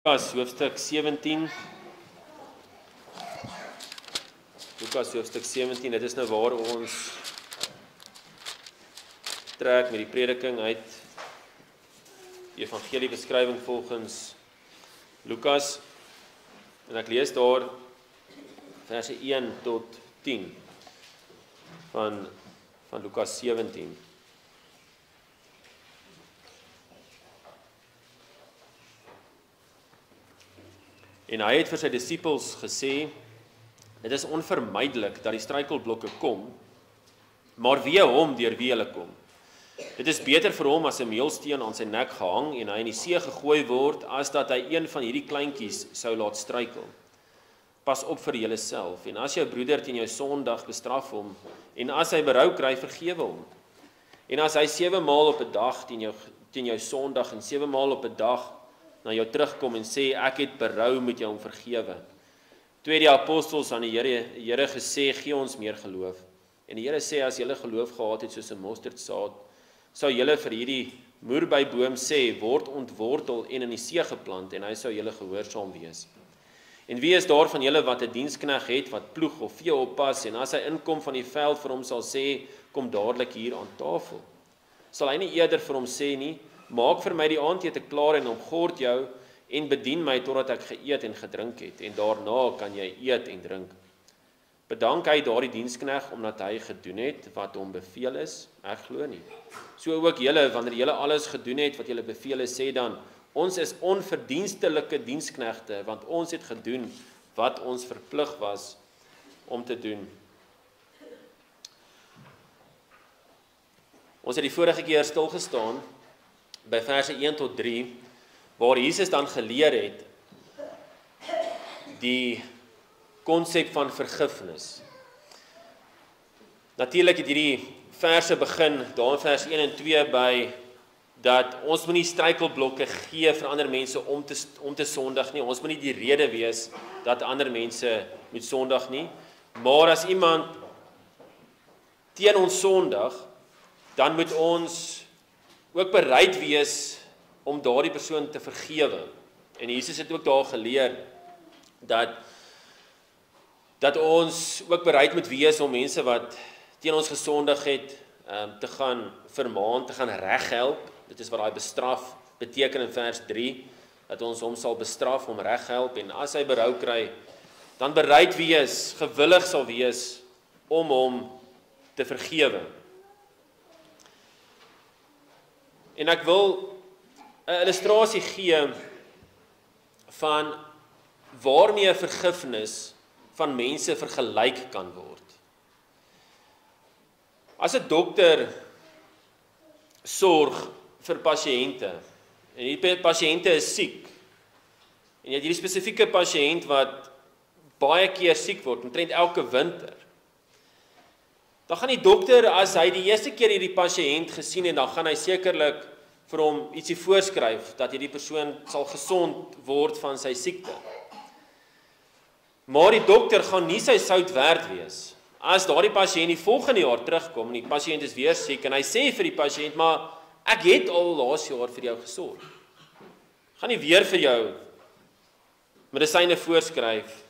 Lukas hoofstuk 17. Lukas hoofstuk 17, dit is nou waar ons trek met die prediking uit die evangelie beskrywing volgens Lukas. En ek lees daar verse 1 tot 10 van Lukas 17. En hy het vir sy disippels gesê, dit is onvermydelik dat die struikelblokke kom, maar wee hom deur wie hulle kom. Dit is beter vir hom as 'n meulsteen aan sy nek gehang en hy in die see gegooi word, as dat hy een van hierdie kleintjies sou laat struikel. Pas op vir julleself, en as jou broeder teen jou sondig, bestraf hom, en as hy berou kry, vergewe hom. En as hy 7 maal op 'n dag teen jou sondig, en 7 maal op 'n dag na jou terugkom en sê, ek het berou, moet jy hom vergewe. Toe het die apostels aan die Here gesê, gee ons meer geloof. En die Here sê, as julle geloof gehad het soos 'n mosterdsaad, sou julle vir hierdie moerbeiboom sê, word ontwortel en in die see geplant, en hy sou julle gehoorsaam wees. En wie is daar van julle wat 'n dienskneg het, wat ploeg of vee oppas, en as hy inkom van die veld vir hom sal sê, kom dadelik hier aan tafel? Sal hy nie eerder vir hom sê nie, maak vir my die aandete klaar en omgord jou, en bedien my totdat ek geëet en gedrink het, en daarna kan jy eet en drink. Bedank hy daardie dienskneg, omdat hy gedoen het wat hom beveel is? Ek glo nie. So ook julle, wanneer julle alles gedoen het wat julle beveel is, sê dan, ons is onverdienstelike diensknegte, want ons het gedoen wat ons verplig was om te doen. Ons het die vorige keer stilgestaan by verse 1 tot 3, waar Jesus dan geleer het die konsep van vergifnis. Natuurlik het hierdie verse begin, daar in vers 1 en 2 by, dat ons moet nie struikelblokke gee vir ander mense om te sondig nie, ons moet nie die rede wees dat ander mense moet sondig nie, maar as iemand teen ons sondig, dan moet ons ook bereid wees om daardie persoon te vergewe. En Jesus het ook daar geleer dat ons ook bereid moet wees om mense wat teen ons gesondig het, te gaan vermaan, te gaan reghelp. Dit is wat daai bestraf beteken in vers 3, dat ons hom sal bestraf, om reghelp, en as hy berou kry, dan bereid wees, gewillig sal wees om hom te vergewe. En ek wil 'n illustrasie gee van waarmee vergifnis van mense vergelyk kan word. As 'n dokter sorg vir pasiënte, en die pasiënte is siek, en jy het hierdie spesifieke pasiënt wat baie keer siek word, omtrent elke winter, dan gaan die dokter, as hy die eerste keer hierdie pasiënt gesien het, dan gaan hy sekerlik vir hom ietsie voorskryf, dat hierdie persoon sal gesond word van sy siekte. Maar die dokter gaan nie sy sout werd wees, as daardie pasiënt die volgende jaar terugkom, en die pasiënt is weer siek, en hy sê vir die pasiënt, maar ek het al laas jaar vir jou gesorg. Gaan nie weer vir jou medisyne voorskryf,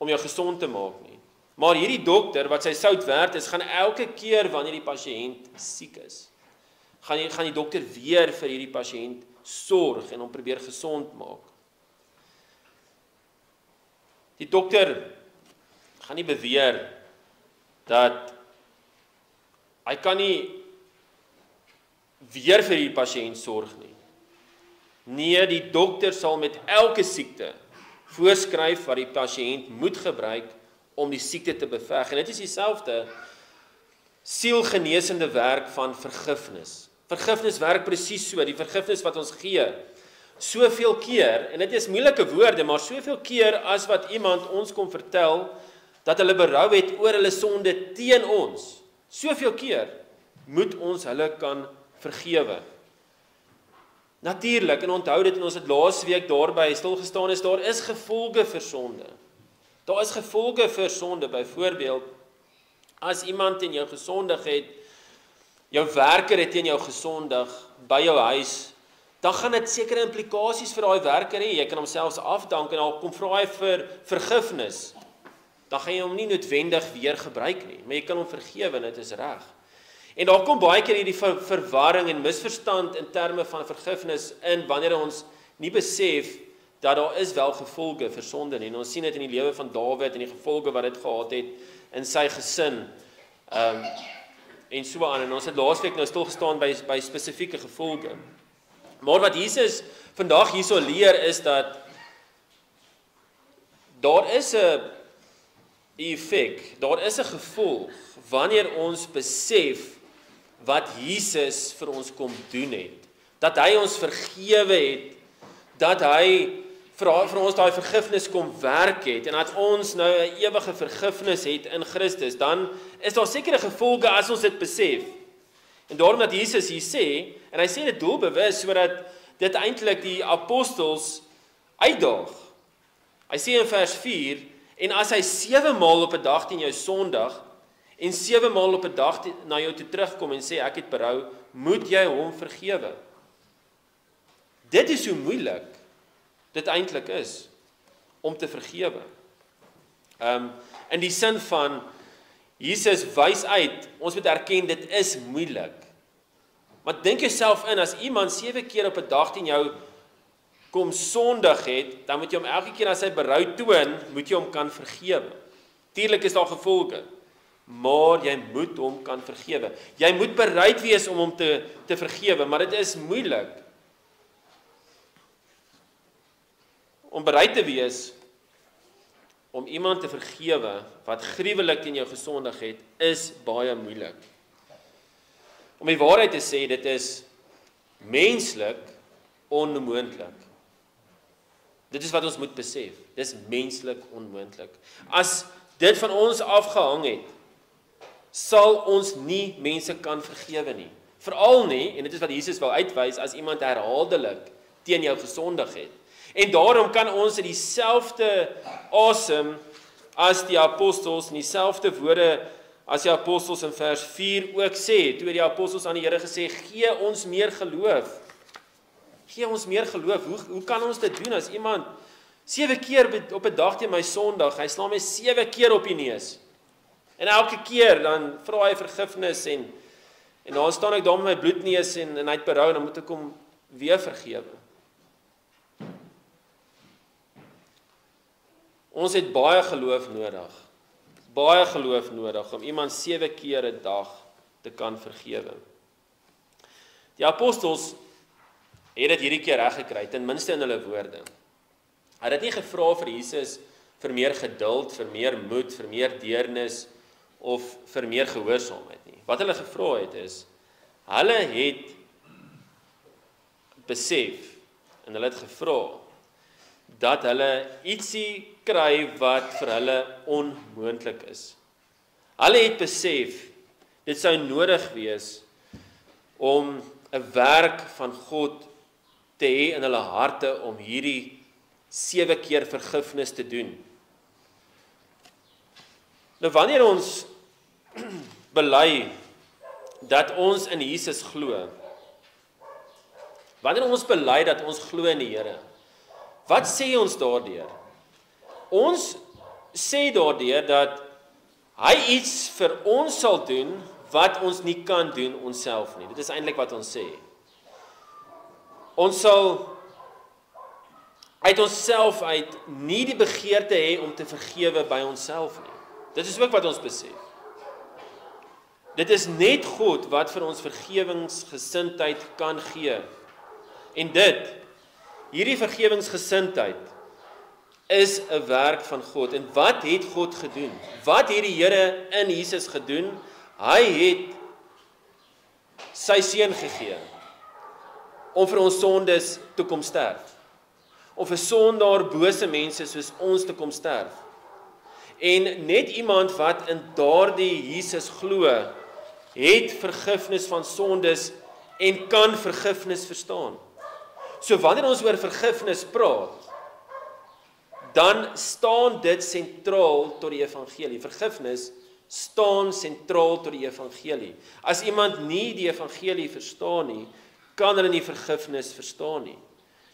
om jou gesond te maak nie. Maar hierdie dokter, wat sy sout werd is, gaan elke keer wanneer die pasiënt siek is, gaan die dokter weer vir hierdie pasiënt sorg en hom probeer gesond maak. Die dokter gaan nie beweer dat hy kan nie weer vir die pasiënt sorg nie. Nee, die dokter sal met elke siekte voorskryf wat die pasiënt moet gebruik om die siekte te beveg. En dit is dieselfde sielgenesende werk van vergifnis. Vergifnis werk presies so, die vergifnis wat ons gee, soveel keer, en dit is moeilike woorde, maar soveel keer as wat iemand ons kom vertel, dat hulle berou het oor hulle sonde teen ons, soveel keer, moet ons hulle kan vergewe. Natuurlik, en onthou dit, en ons het laas week daarby stilgestaan is, daar is gevolge vir sonde. Daar is gevolge vir sonde, byvoorbeeld, as iemand teen jou gesondig het, jou werker het teen jou gesondig, by jou huis, dan gaan dit sekere implikasies vir daai werker hê. Jy kan hom selfs afdank en al kom vra hy vir vergifnis. Dan gaan jy hom nie noodwendig weer gebruik nie, maar jy kan hom vergewe en dit is reg. En daar kom baie keer hierdie verwarring en misverstand in terme van vergifnis in wanneer ons nie besef dat daar is wel gevolge vir sonde nie. En ons sien dit in die lewe van Dawid en die gevolge wat dit gehad het in sy gesin. En so aan. En ons het laasweek nou stilgestaan by spesifieke gevolge. Maar wat Jesus vandag hierso leer is dat daar is 'n effek, daar is 'n gevolg wanneer ons besef wat Jesus vir ons kom doen het. Dat hy ons vergewe het, dat hy vir ons daai vergifnis kom werk het en dat ons nou 'n ewige vergifnis het in Christus, dan is daar sekere gevolge as ons dit besef. En daarom dat Jesus hier sê, en hy sê dit doelbewus sodat dit eintlik die apostels uitdaag. Hy sê in vers 4, en as hy 7 maal op 'n dag teen jou sondig en 7 maal op 'n dag na jou toe terugkom en sê ek het berou, moet jy hom vergewe. Dit is hoe moeilik dit eintlik is om te vergewe. In die sin van Jesus wys uit, ons moet erken dit is moeilik. Maar dink jouself in, as iemand 7 keer op 'n dag teen jou kom sondig het, dan moet jy hom elke keer as hy berou toon, moet jy hom kan vergewe. Tuurlik is daar gevolge, maar jy moet hom kan vergewe. Jy moet bereid wees om hom te vergewe, maar dit is moeilik. Om bereid te wees om iemand te vergewe wat gruwelik teen jou gesondig het, is baie moeilik. Om die waarheid te sê, dit is menslik onmoontlik. Dit is wat ons moet besef. Dit is menslik onmoontlik. As dit van ons afgehang het, sal ons nie mense kan vergewe nie. Veral nie, en dit is wat Jesus wil uitwys, as iemand herhaaldelik teen jou gesondig het. En daarom kan ons in dieselfde asem as die apostels, in dieselfde woorde as die apostels in vers 4 ook sê, toe die apostels aan die Here gesê, gee ons meer geloof. Gee ons meer geloof. Hoe kan ons dit doen as iemand 7 keer op 'n dag teen my sondig, hy slaan my 7 keer op die neus. En elke keer dan vra hy vergifnis en dan staan ek daar met my bloedneus en hy het berou en dan moet ek hom weer vergewe. Ons het baie geloof nodig. Baie geloof nodig om iemand 7 keer 'n dag te kan vergewe. Die apostels het dit hierdie keer reg gekry, ten minste in hulle woorde. Hulle het nie gevra vir Jesus vir meer geduld, vir meer moed, vir meer deernis of vir meer gehoorsaamheid nie. Wat hulle gevra het is, hulle het besef en hulle het gevra dat hulle ietsie kry wat vir hulle onmoontlik is. Hulle het besef, dit sou nodig wees om 'n werk van God te hê in hulle harte om hierdie 7 keer vergifnis te doen. Nou wanneer ons bely dat ons in Jesus glo, wanneer ons bely dat ons glo in die Here, wat sê ons daardeur? Ons sê daardeur dat hy iets vir ons sal doen wat ons nie kan doen onsself nie. Dit is eintlik wat ons sê. Ons sal uit onsself uit nie die begeerte hê om te vergewe by onsself nie. Dit is ook wat ons besef. Dit is net God wat vir ons vergewingsgesindheid kan gee. En hierdie vergewingsgesindheid is 'n werk van God. En wat het God gedoen? Wat het die Here in Jesus gedoen? Hy het sy seun gegee om vir ons sondes te kom sterf. Om vir sondaar bose mense soos ons te kom sterf. En net iemand wat in daardie Jesus glo, het vergifnis van sondes en kan vergifnis verstaan. So wanneer ons oor vergifnis praat, dan staan dit sentraal tot die evangelie. Vergifnis staan sentraal tot die evangelie. As iemand nie die evangelie verstaan nie, kan hulle nie vergifnis verstaan nie.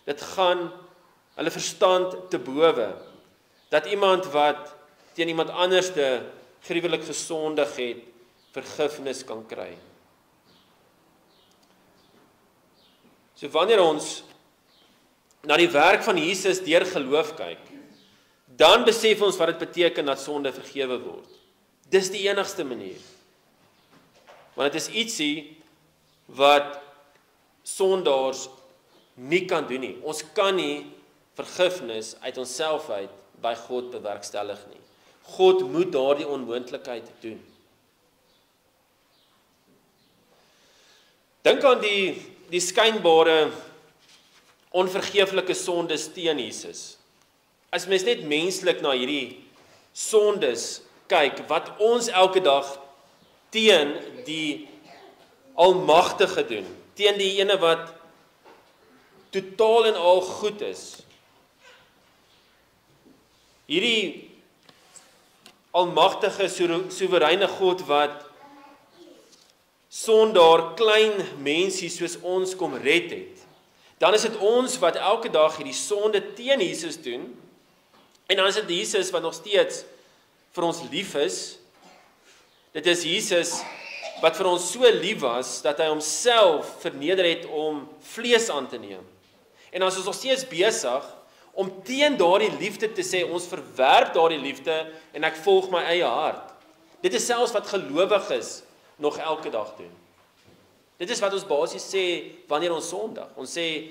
Dit gaan hulle verstand te bowe, dat iemand wat teen iemand anderste gruwelik gesondig het, vergifnis kan kry. So wanneer ons na die werk van Jesus deur geloof kyk, dan besef ons wat dit beteken dat sonde vergewe word. Dis die enigste manier. Want dit is ietsie wat sondaars nie kan doen nie. Ons kan nie vergifnis uit onsself uit by God bewerkstellig nie. God moet daardie onmoontlikheid doen. Dink aan die skynbare onvergeeflike sondes teen Jesus. As mens net menslik na hierdie sondes kyk, wat ons elke dag teen die Almagtige doen, teen die ene wat totaal en al goed is. Hierdie Almagtige, soewereine God wat sondaar klein mensie soos ons kom red het, dan is dit ons wat elke dag hierdie sonde teen Jesus doen, en dan is dit Jesus wat nog steeds vir ons lief is. Dit is Jesus wat vir ons so lief was, dat hy homself verneder het om vlees aan te neem. En dan is ons nog steeds besig om teen daardie liefde te sê, ons verwerp daardie liefde, en ek volg my eie hart. Dit is selfs wat gelowiges nog elke dag doen. Dit is wat ons basies sê, wanneer ons sondig. Ons sê,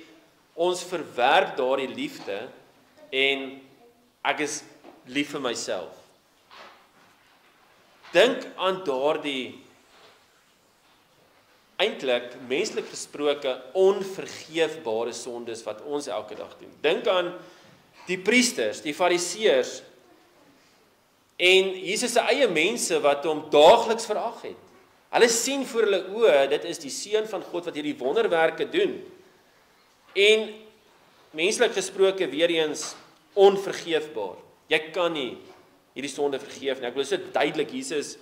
ons verwerp daardie liefde, en ek is lief vir myself. Dink aan daardie eintlik, menslik gesproke, onvergeefbare sondes wat ons elke dag doen. Dink aan die priesters, die fariseërs, en Jesus se eie mense wat hom daagliks verag het. Hulle sien voor hulle oë, dit is die seun van God wat hierdie wonderwerke doen. En menslik gesproke weer eens onvergeefbaar. Jy kan nie hierdie sonde vergeef nie. Ek wil so duidelik, Jesus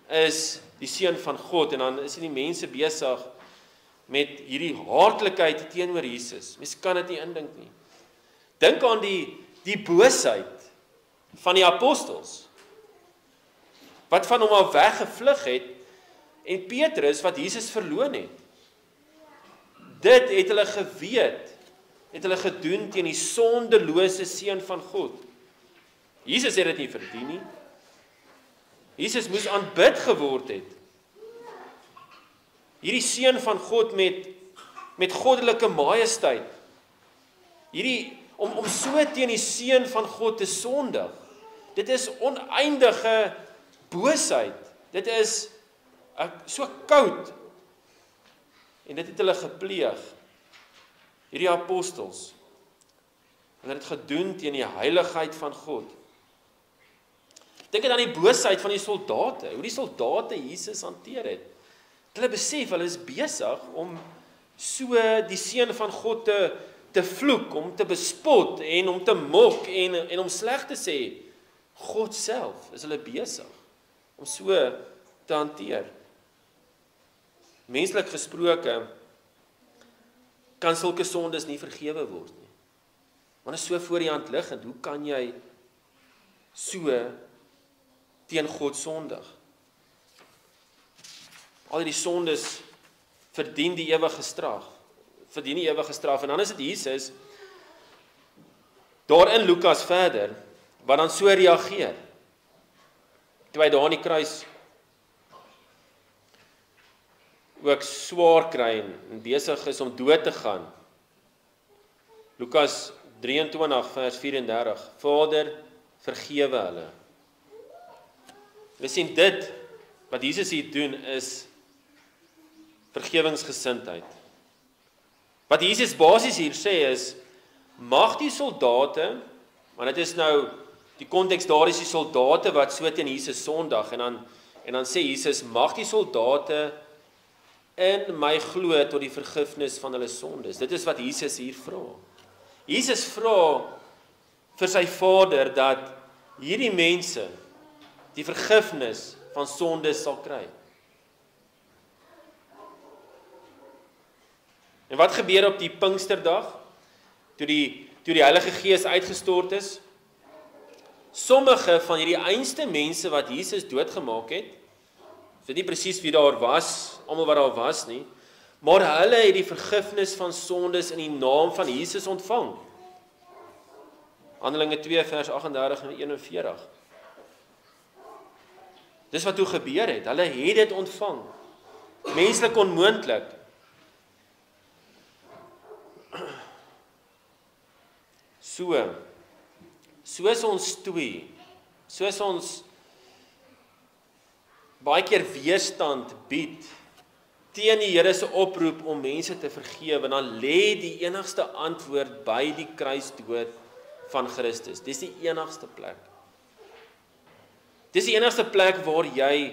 is die seun van God, en dan is die mense besig met hierdie hartlikheid teenoor Jesus. Mens kan dit nie indink nie. Dink aan die boosheid van die apostels, wat van hom af weggevlug het, en Petrus wat Jesus verloon het. Dit het hulle geweet, het hulle gedoen teen die sondelose seun van God. Jesus het dit nie verdien nie. Jesus moes aanbid geword het. Hierdie seun van God met goddelike majesteit. Om so teen die seun van God te sondig. Dit is oneindige boosheid. Dit is so koud. En dit het hulle gepleeg. Hierdie apostels. Hulle het gedoen teen die heiligheid van God. Dink aan die boosheid van die soldate, hoe die soldate Jesus hanteer het. Hulle besef, hulle is besig om so die seun van God te vloek, om te bespot en om te mok en om sleg te sê. God self is hulle besig om so te hanteer. Menslik gesproke kan sulke sondes nie vergewe word nie. Want is so voor die hand liggend, hoe kan jy so teen God sondig? Al die sondes verdien die ewige straf. En dan is dit Jesus, daar in Lukas verder, wat dan so reageer. Toe hy daar aan die kruis ook swaar kry en besig is om dood te gaan. Lukas 23 vers 34, Vader, vergewe hulle. Ons sien dit, wat Jesus hier doen, is vergewingsgesindheid. Wat Jesus basies hier sê is, mag die soldate, want dit is nou, die konteks daar is die soldate wat so teen Jesus sondig, en dan sê Jesus, mag die soldate in my glo tot die vergifnis van hulle sondes. Dit is wat Jesus hier vra. Jesus vra vir sy Vader dat hierdie mense die vergifnis van sondes sal kry. En wat gebeur op die Pinksterdag? Toe die Heilige Gees uitgestort is? Sommige van hierdie einste mense wat Jesus doodgemaak het, weet nie presies wie daar was, almal wat daar was nie, maar hulle het die vergifnis van sondes in die naam van Jesus ontvang. Handelinge 2 vers 38 en 41. Dis wat toe gebeur het, hulle het dit ontvang. Menslik onmoontlik. Soos ons twee, soos ons baie keer weerstand bied teen die Here se oproep om mense te vergewe, dan lê die enigste antwoord by die kruisdood van Christus. Dis die enigste plek. Dis die enigste plek waar jy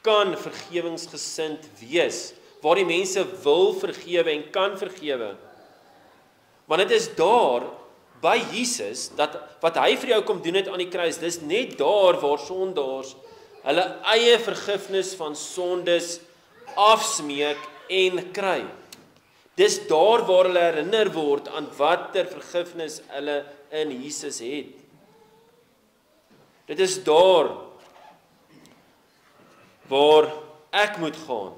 kan vergewingsgesind wees, waar die mense wil vergewe en kan vergewe. Want dit is daar by Jesus, dat wat hy vir jou kom doen het aan die kruis, dis net daar waar sondaars hulle eie vergifnis van sondes afsmeek en kry. Dis daar waar hulle herinner word aan watter vergifnis hulle in Jesus het. Dit is daar waar ek moet gaan,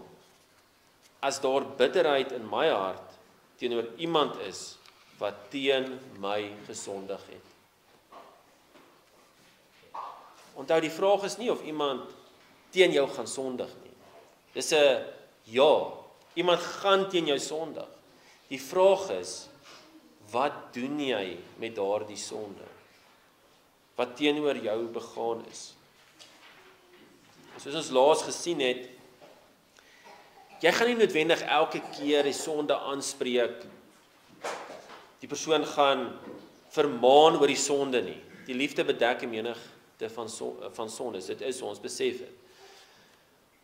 as daar bitterheid in my hart teenoor iemand is wat teen my gesondig het. Onthou, die vraag is nie of iemand teen jou gaan sondig nie. Dis 'n ja, iemand gaan teen jou sondig. Die vraag is, wat doen jy met daardie sonde? Wat teenoor jou begaan is? Soos ons laas gesien het, jy gaan nie noodwendig elke keer die sonde aanspreek. Die persoon gaan vermaan oor die sonde nie. Die liefde bedek die menigte van sondes. Dit is ons besef het.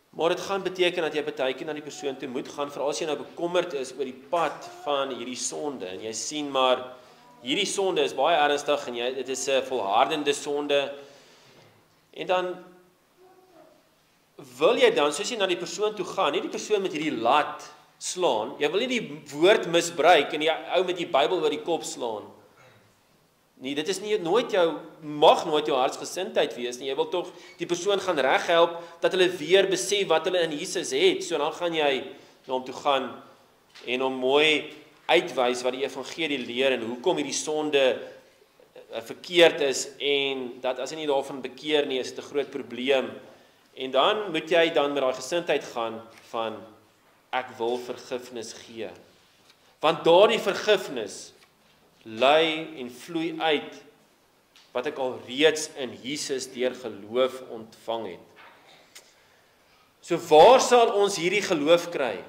Maar dit gaan beteken dat jy partykeer na die persoon toe moet gaan, veral as jy nou bekommerd is oor die pad van hierdie sonde en jy sien maar hierdie sonde is baie ernstig en dit is 'n volhardende sonde. En dan wil jy dan, soos jy na die persoon toe gaan, nie die persoon met hierdie lat slaan, jy wil nie die woord misbruik en die ou met die Bybel oor die kop slaan. Nee, dit is mag nooit jou hartsgesindheid wees nie. Jy wil tog die persoon gaan reghelp, dat hulle weer besef wat hulle in Jesus het. So dan gaan jy na hom toe gaan en hom mooi uitwys wat die evangelie leer en hoekom hierdie sonde verkeerd is en dat as hy nie daarvan bekeer nie, is dit 'n groot probleem. En dan moet jy dan met daai gesindheid gaan van ek wil vergifnis gee. Want daardie vergifnis lei en vloei uit wat ek al reeds in Jesus deur geloof ontvang het. So waar sal ons hierdie geloof kry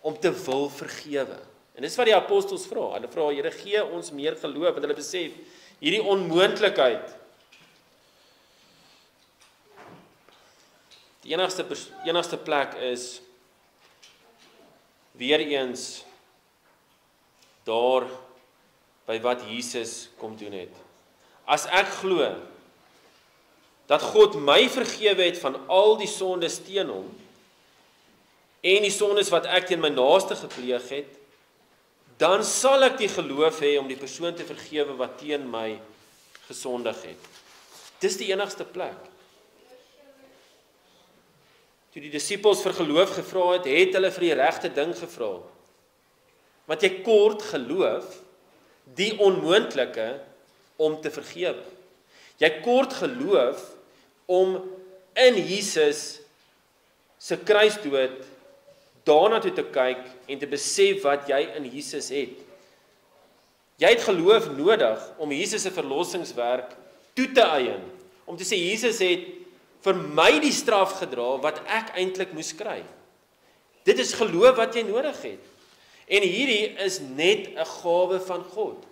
om te wil vergewe? En dis wat die apostels vra. Hulle vra, Here, gee ons meer geloof, want hulle besef hierdie onmoontlikheid. Die enigste plek is weer eens daar by wat Jesus kom doen het. As ek glo dat God my vergewe het van al die sondes teen hom en die sondes wat ek teen my naaste gepleeg het, dan sal ek die geloof hê om die persoon te vergewe wat teen my gesondig het. Dis die enigste plek. Toe die disippels vir geloof gevra het, het hulle vir die regte ding gevra. Want jy kort geloof die onmoontlike om te vergewe. Jy kort geloof om in Jesus se kruisdood daarna toe te kyk en te besef wat jy in Jesus het. Jy het geloof nodig om Jesus se verlossingswerk toe te eien. Om te sê Jesus het vir my die straf gedra wat ek eintlik moes kry. Dit is geloof wat jy nodig het. En hierdie is net 'n gawe van God.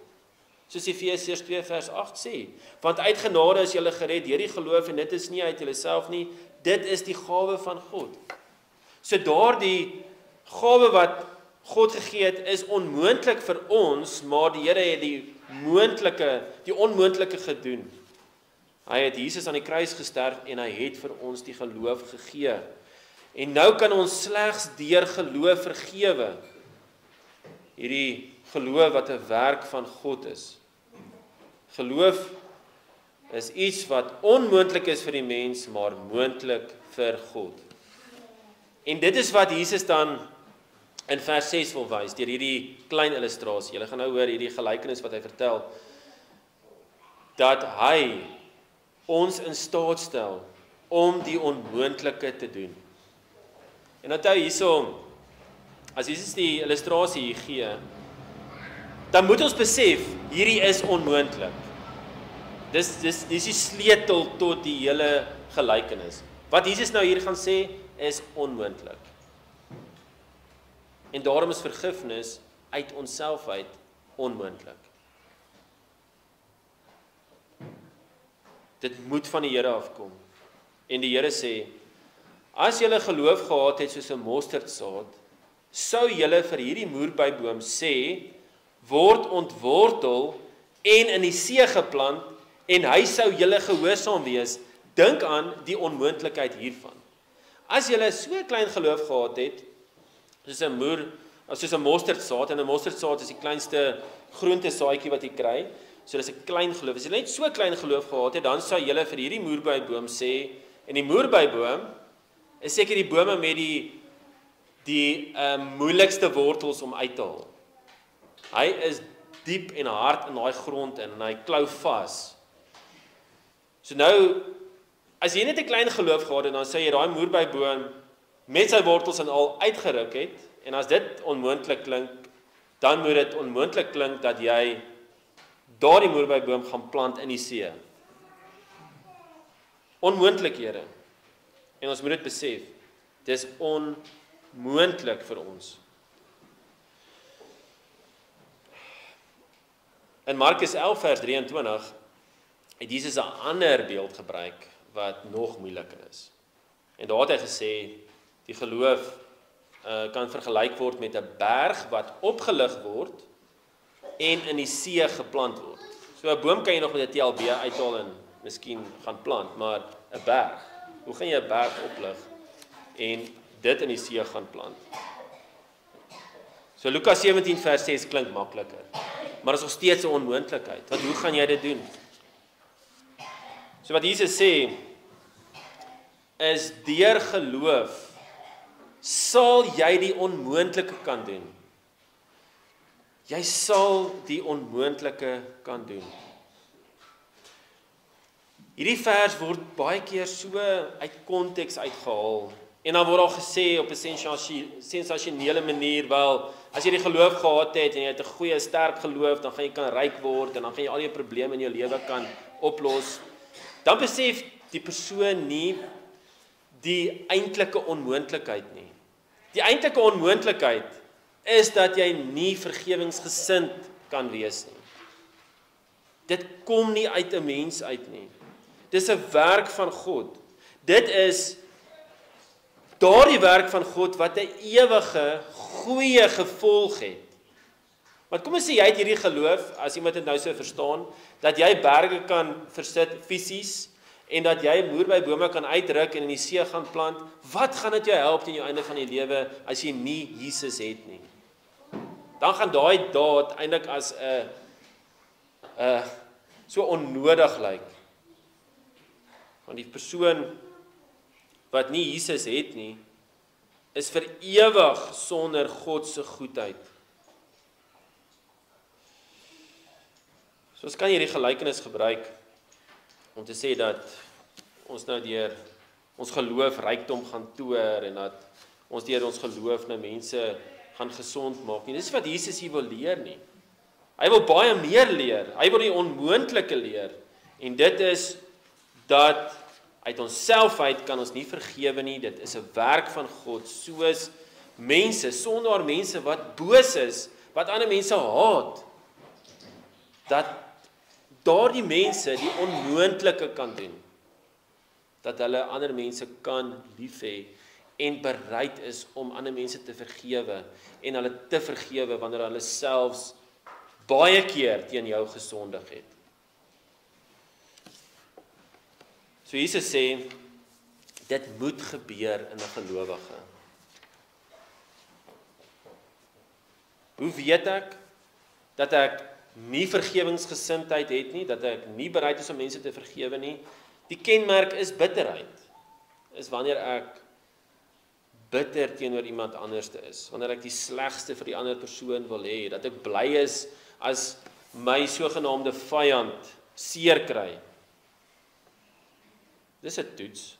Soos Efesiërs 2 vers 8 sê, want uit genade is julle gered deur die geloof en dit is nie uit julleself nie, dit is die gawe van God. So daardie gawe wat God gegee het is onmoontlik vir ons, maar die Here het die onmoontlike gedoen. Hy het Jesus aan die kruis gesterf en hy het vir ons die geloof gegee. En nou kan ons slegs deur geloof vergewe. hierdie geloof wat 'n werk van God is. Geloof is iets wat onmoontlik is vir die mens, maar moontlik vir God. En dit is wat Jesus dan in vers 6 wil wys, deur hierdie klein illustrasie. Julle gaan nou hoor hierdie gelykenis wat hy vertel, dat hy ons in staat stel om die onmoontlike te doen. En onthou hierso, as Jesus die illustrasie hier gee, dan moet ons besef, hierdie is onmoontlik. Dis die sleutel tot die hele gelykenis. Wat Jesus nou hier gaan sê, is onmoontlik. En daarom is vergifnis uit onsself uit onmoontlik. Dit moet van die Here afkom. En die Here sê, as julle geloof gehad het soos 'n mosterdsaad, sou julle vir hierdie moerbeiboom sê, word ontwortel en in die see geplant, en hy sou julle gehoorsaam wees. Dink aan die onmoontlikheid hiervan. As julle so klein geloof gehad het, soos 'n mosterdsaad, en 'n mosterdsaad is die kleinste groentesaadjie wat jy kry, so dis 'n klein geloof. As jy net so klein geloof gehad het, dan sou julle vir hierdie moerbeiboom sê, en die moerbeiboom is seker die bome met die moeilikste wortels om uit te haal. Hy is diep en hard in daai grond en hy klou vas. So nou, as jy net 'n klein geloof gehad het, dan sê jy daai moerbeiboom met sy wortels en al uitgeruk het, en as dit onmoontlik klink, dan moet dit onmoontlik klink dat jy daardie moerbeiboom gaan plant in die see. Onmoontlikhede. En ons moet dit besef, dis onmoontlik vir ons. In Markus 11 vers 23 het Jesus 'n ander beeld gebruik wat nog moeiliker is. En daar het hy gesê, die geloof kan vergelyk word met 'n berg wat opgelig word en in die see geplant word. So 'n boom kan jy nog met 'n TLB uithaal en miskien gaan plant, maar 'n berg, hoe gaan jy 'n berg oplig en dit in die see gaan plant? So Lukas 17 vers 6 klink makliker, maar is nog steeds 'n onmoontlikheid. Want hoe gaan jy dit doen? So wat Jesus sê, is deur geloof sal jy die onmoontlike kan doen. Jy sal die onmoontlike kan doen. Hierdie vers word baie keer so uit konteks uitgehaal. En dan word al gesê op 'n sensasionele manier, wel, as jy die geloof gehad het en jy het 'n goeie sterk geloof, dan gaan jy kan ryk word en dan gaan jy al jou probleme in jou lewe kan oplos. Dan besef die persoon nie die eintlike onmoontlikheid nie. Die eintlike onmoontlikheid is dat jy nie vergewingsgesind kan wees nie. Dit kom nie uit 'n mens uit nie. Dis 'n werk van God. Dit is daardie werk van God wat 'n ewige, goeie gevolg het. Want kom ons sê jy het hierdie geloof, as iemand dit nou so verstaan, dat jy berge kan versit fisies, en dat jy moerbybome kan uitruk en in die see gaan plant, wat gaan dit jou help teen jou einde van die lewe as jy nie Jesus het nie? Dan gaan daai daad eintlik as 'n so onnodig lyk. Want die persoon wat nie Jesus het nie, is vir ewig sonder God se goedheid. So ons kan hierdie gelykenis gebruik om te sê dat ons nou deur ons geloof rykdom gaan toer en dat ons deur ons geloof nou mense gaan gesond maak nie. Dis wat Jesus hier wil leer nie. Hy wil baie meer leer. Hy wil die onmoontlike leer. En dit is dat uit onsself uit kan ons nie vergewe nie. Dit is 'n werk van God, soos mense, sondaar mense wat boos is, wat ander mense haat, dat daardie mense die onmoontlike kan doen. Dat hulle ander mense kan lief hê en bereid is om ander mense te vergewe en hulle te vergewe wanneer hulle selfs baie keer teen jou gesondig het. So Jesus sê, dit moet gebeur in 'n gelowige. Hoe weet ek dat ek nie vergewingsgesindheid het nie, dat ek nie bereid is om mense te vergewe nie? Die kenmerk is bitterheid. Is wanneer ek bitter teenoor iemand anderste is, wanneer ek die slegste vir die ander persoon wil hê, dat ek bly is as my sogenaamde vyand seer kry. Dis 'n toets.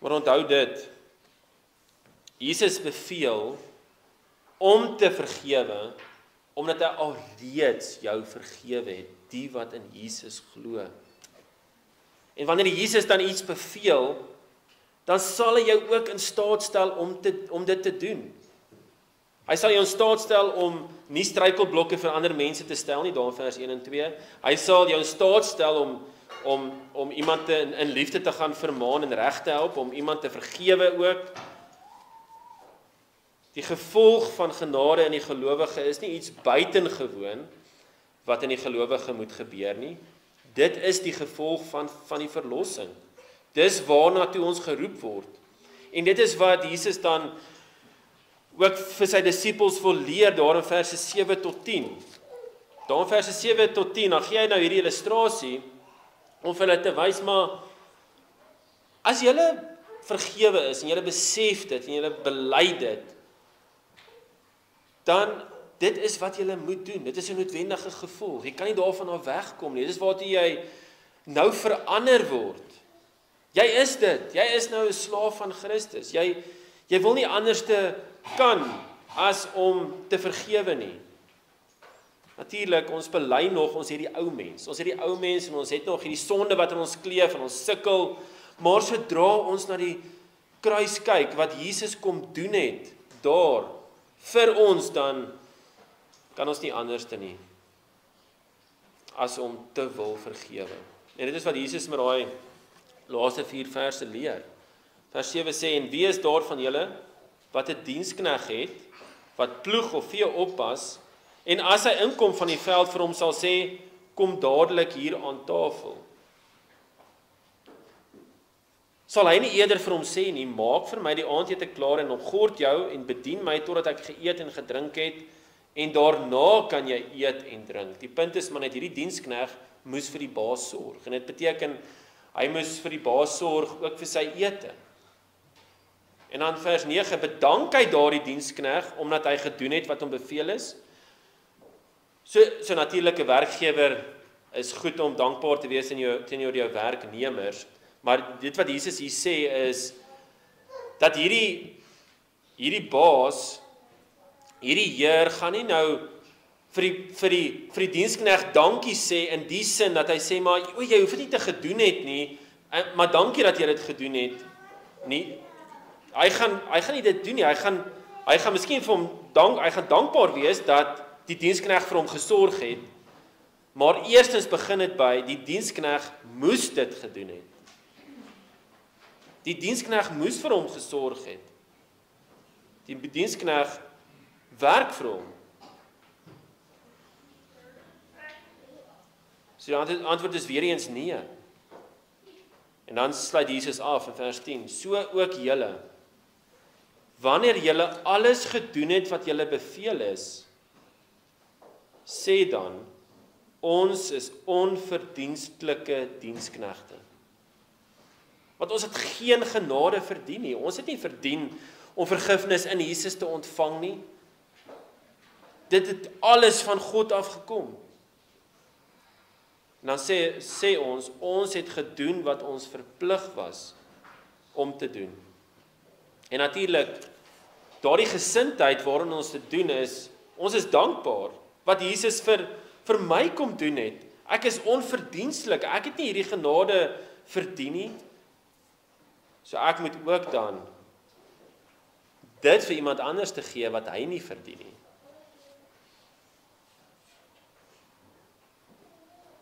Maar onthou dit, Jesus beveel om te vergewe, omdat hy alreeds jou vergewe het, die wat in Jesus glo. En wanneer Jesus dan iets beveel, dan sal hy jou ook in staat stel om dit te doen. Hy sal jou in staat stel om nie struikelblokke vir ander mense te stel nie, daar in vers 1 en 2. Hy sal jou in staat stel om iemand in liefde te gaan vermaan en reg te help, om iemand te vergewe ook. Die gevolg van genade in die gelowige is nie iets buitengewoon wat in die gelowige moet gebeur nie. Dit is die gevolg van die verlossing. Dis waarna toe ons geroep word. En dit is wat Jesus dan ook vir sy disippels wil leer daar in verse 7 tot 10. Daar in verse 7 tot 10, dan gee hy nou hierdie illustrasie om vir hulle te wys, maar as julle vergewe is en julle besef dit en julle bely dit, dan dit is wat jy moet doen. Dit is 'n noodwendige gevolg. Jy kan nie daarvan af wegkom nie. Dit is waartoe jy nou verander word. Jy is dit. Jy is nou 'n slaaf van Christus. Jy wil nie anderste kan as om te vergewe nie. Natuurlik, ons bely nog, ons het die ou mens. Ons het die ou mens en ons het nog hierdie sonde wat in ons kleef en ons sukkel. Maar sodra ons na die kruis kyk, wat Jesus kom doen het, daar, vir ons, dan kan ons nie anderste nie as om te wil vergewe. En dit is wat Jesus met daai laaste 4 verse leer. Vers 7 sê, en wie is daar van julle wat 'n dienskneg het, wat ploeg of vee oppas, en as hy inkom van die veld vir hom sal sê, kom dadelik hier aan tafel. Sal hy nie eerder vir hom sê nie, maak vir my die aandete klaar en omgord jou en bedien my totdat ek geëet en gedrink het, en daarna kan jy eet en drink. Die punt is maar net, hierdie dienskneg moes vir die baas sorg. En dit beteken, hy moes vir die baas sorg ook vir sy ete. En dan vers 9, bedank hy daardie dienskneg, omdat hy gedoen het wat hom beveel is. So natuurlike werkgewer is goed om dankbaar te wees teenoor jou werknemers, maar dit wat Jesus hier sê is, dat hierdie baas, hierdie heer gaan nie nou vir die dienskneg dankie sê in die sin dat hy sê, maar jy hoef dit nie te gedoen het nie, maar dankie dat jy dit gedoen het nie. Hy gaan nie dit doen nie. Hy gaan miskien vir hom hy gaan dankbaar wees dat die dienskneg vir hom gesorg het, maar eerstens begin dit by die dienskneg moes dit gedoen het. Die dienskneg moes vir hom gesorg het. Die dienskneg werk vir hom. So die antwoord is weer eens nee. En dan sluit Jesus af in vers 10. So ook julle, wanneer julle alles gedoen het wat julle beveel is, sê dan, ons is onverdienstelike diensknegte. Want ons het geen genade verdien nie. Ons het nie verdien om vergifnis in Jesus te ontvang nie. Dit het alles van God afgekom. En dan sê ons het gedoen wat ons verplig was om te doen. En natuurlik, daardie gesindheid waarin ons te doen is, ons is dankbaar wat Jesus vir my kom doen het. Ek is onverdienstelik, ek het nie hierdie genade verdien nie. So ek moet ook dan dit vir iemand anders te gee wat hy nie verdien nie.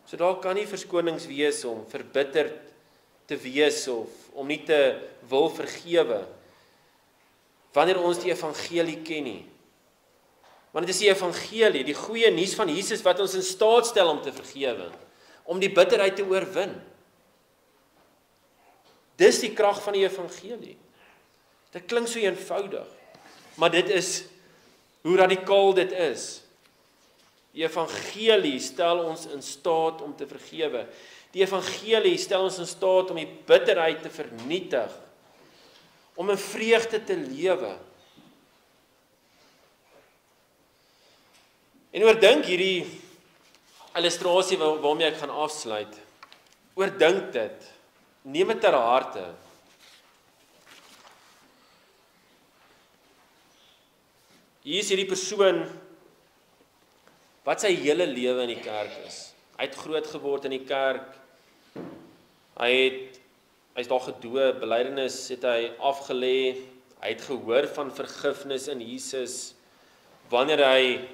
So daar kan nie verskonings wees om verbitterd te wees of om nie te wil vergewe wanneer ons die evangelie ken nie. Want dit is die evangelie, die goeie nuus van Jesus wat ons in staat stel om te vergewe, om die bitterheid te oorwin. Dis die krag van die evangelie. Dit klink so eenvoudig, maar dit is hoe radikaal dit is. Die evangelie stel ons in staat om te vergewe. Die evangelie stel ons in staat om die bitterheid te vernietig, om in vreugde te lewe. En oordink hierdie illustrasie waarmee ek gaan afsluit. Oordink dit. Neem dit ter harte. Hier is hierdie persoon wat sy hele lewe in die kerk is. Hy het groot geword in die kerk. Hy's daar gedoop, belydenis het hy afgelê. Hy het gehoor van vergifnis in Jesus. Wanneer hy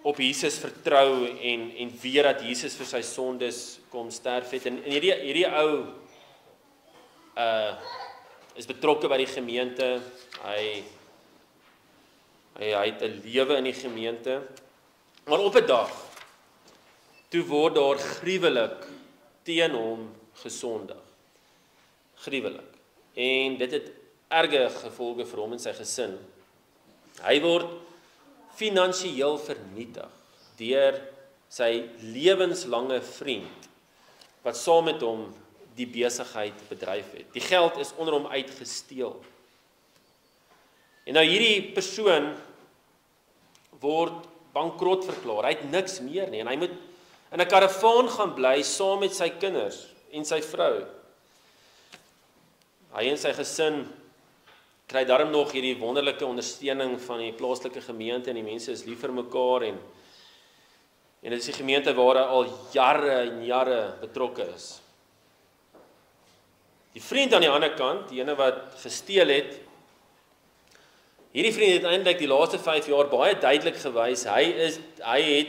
op Jesus vertrou en weet dat Jesus vir sy sondes kom sterf het. En hierdie ou is betrokke by die gemeente. Hy het 'n lewe in die gemeente. Maar op 'n dag, toe word daar gruwelik teen hom gesondig. Gruwelik. En dit het erge gevolge vir hom en sy gesin. Hy word finansiëel vernietig deur sy lewenslange vriend, wat saam met hom die besigheid bedryf het. Die geld is onder hom uitgesteel. En nou hierdie persoon word bankrot verklaar. Hy het niks meer nie en hy moet in 'n karavaan gaan bly saam met sy kinders en sy vrou. Hy en sy gesin kry daarom nog hierdie wonderlike ondersteuning van die plaaslike gemeente en die mense is lief vir mekaar en dit is die gemeente waar hy al jare en jare betrokke is. Die vriend aan die ander kant, die ene wat gesteel het, hierdie vriend het eintlik die laaste 5 jaar baie duidelik gewys, hy het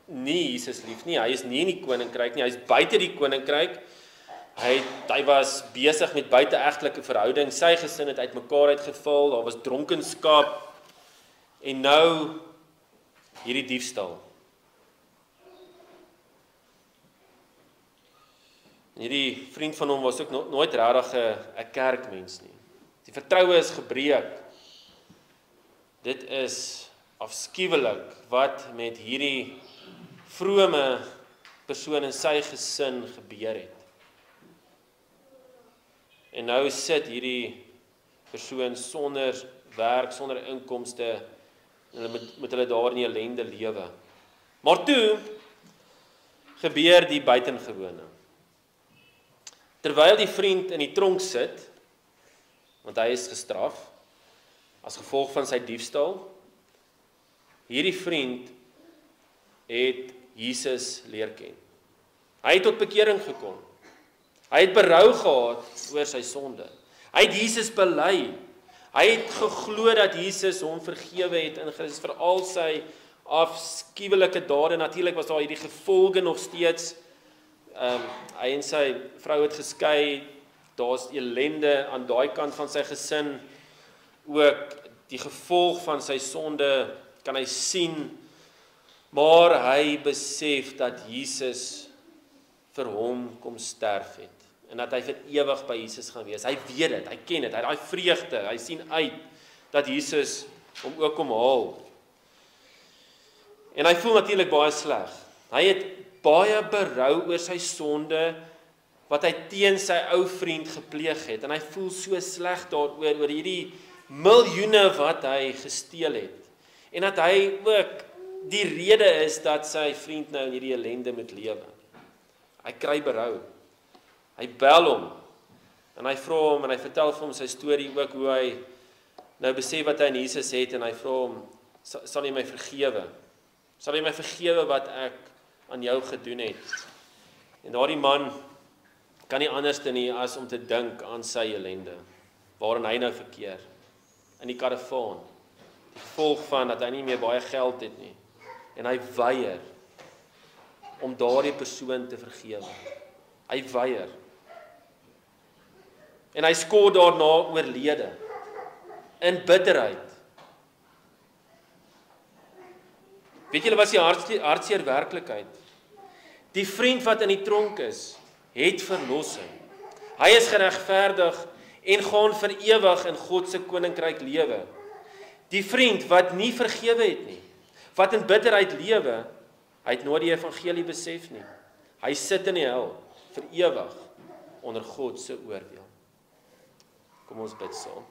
nie Jesus lief nie, hy is nie in die koninkryk nie, hy is buite die koninkryk, hy was besig met buiteegtelike verhoudings, sy gesin het uitmekaar uitgeval, daar was dronkenskap, en nou hierdie diefstal. En hierdie vriend van hom was ook nooit regtig 'n kerkmens nie. Die vertroue is gebreek. Dit is afskuwelik wat met hierdie vrome persoon in sy gesin gebeur het. En nou sit hierdie persoon sonder werk, sonder inkomste, en hulle moet hulle daar in die ellende lewe. Maar toe gebeur die buitengewone. Terwyl die vriend in die tronk sit, want hy is gestraf, as gevolg van sy diefstal, hierdie vriend het Jesus leer ken. Hy het tot bekering gekom. Hy het berou gehad oor sy sonde. Hy het Jesus bely. Hy het geglo dat Jesus hom vergewe het in Christus vir al sy afskuwelike dade. Natuurlik was daar hierdie gevolge nog steeds. Hy en sy vrou het geskei. Daar's ellende aan daai kant van sy gesin. Ook die gevolg van sy sonde kan hy sien. Maar hy besef dat Jesus vir hom kom sterf het. En dat hy vir ewig by Jesus gaan wees. Hy weet dit, hy ken dit, hy het daai vreugde, hy sien uit dat Jesus hom ook kom haal. En hy voel natuurlik baie sleg. Hy het baie berou oor sy sonde wat hy teen sy ou vriend gepleeg het. En hy voel so sleg daaroor, oor hierdie miljoene wat hy gesteel het. En dat hy ook die rede is dat sy vriend nou in hierdie ellende moet lewe. Hy kry berou. Hy bel hom en hy vra hom en hy vertel vir hom sy storie ook hoe hy nou besef wat hy in Jesus het en hy vra hom, sal jy my vergewe? Sal jy my vergewe wat ek aan jou gedoen het? En daardie man kan nie anders nie as om te dink aan sy ellende, waarin hy nou verkeer, in die karavaan, die gevolg van dat hy nie meer baie geld het nie, en hy weier om daardie persoon te vergewe. Hy weier. En hy skort daarna oorlede, in bitterheid. Weet julle wat is die hartseer werklikheid? Die vriend wat in die tronk is, het verlossing. Hy is geregverdig en gaan vir ewig in God se koninkryk lewe. Die vriend wat nie vergewe het nie, wat in bitterheid lewe, hy het nooit die evangelie besef nie. Hy sit in die hel vir ewig onder God se oordeel. Kom ons bid saam.